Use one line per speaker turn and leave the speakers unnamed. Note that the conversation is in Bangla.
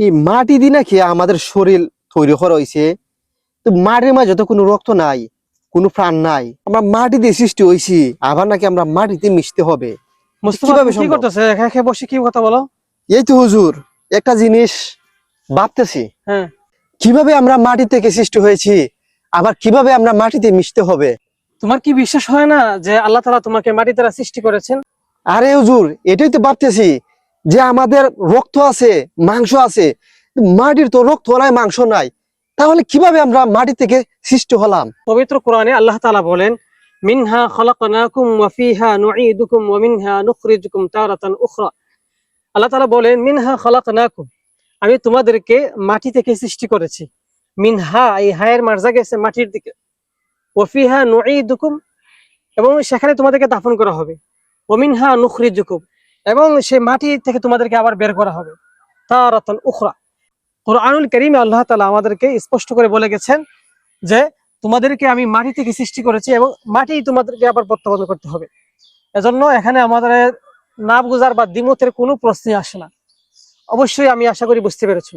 এই মাটি দিয়ে নাকি আমাদের শরীর তৈরি করা হয়েছে। তো মাটির মাঝে তো কোনো রক্ত নাই, কোনো প্রাণ নাই, আমরা মাটি দিয়ে সৃষ্টি হয়েছি, আবার নাকি আমরা মাটিতে মিশতে হবে।
মুস্তফা
কিভাবে
তুমি কি
সম্ভব?
করতেছে একা একা বসে কি কথা বলো?
এই তো হুজুর, একটা জিনিস ভাবতেছি,
হ্যাঁ,
কিভাবে আমরা মাটি থেকে সৃষ্টি হয়েছি, আবার কিভাবে আমরা মাটিতে মিশতে হবে।
তোমার কি বিশ্বাস হয় না যে আল্লাহ তাআলা তোমাকে মাটি দ্বারা সৃষ্টি করেছেন?
আরে হুজুর, এটাই তো ভাবতেছি যে আমাদের রক্ত আছে, মাংস আছে, মাটির তো রক্ত নাই, মাংস নাই, তাহলে কিভাবে আমরা মাটি থেকে সৃষ্টি হলাম?
পবিত্র কোরআনে আল্লাহ তাআলা বলেন, মিনহা খলাকনাকুম ওয়া ফিহা নুঈদুকুম ওয়া মিনহা নুখরিজুকুম তারাতান উখরা। আল্লাহ তাআলা বলেন, মিনহা খলাকনাকুম, আমি তোমাদেরকে মাটি থেকে সৃষ্টি করেছি। মিনহা, এই হায়ের মার্জা গেছে মাটির দিকে। ওয়া ফিহা নুঈদুকুম, এবং সেখানে তোমাদেরকে দাফন করা হবে। ওয়া মিনহা নুখরিজুকুম, এবং সেই মাটি থেকে তোমাদেরকে আবার বের করা হবে। তারাতান উখরা। কুরআনুল কারীমে আল্লাহ তাআলা আমাদেরকে স্পষ্ট করে বলে গেছেন যে তোমাদেরকে আমি মাটি থেকে সৃষ্টি করেছি এবং মাটি তোমাদেরকে আবার প্রত্যাবর্তন করতে হবে। এজন্য এখানে আমাদের না বুঝার বা দ্বিমতের কোনো প্রশ্নই আসে না। অবশ্যই আমি আশা করি বুঝতে পেরেছো।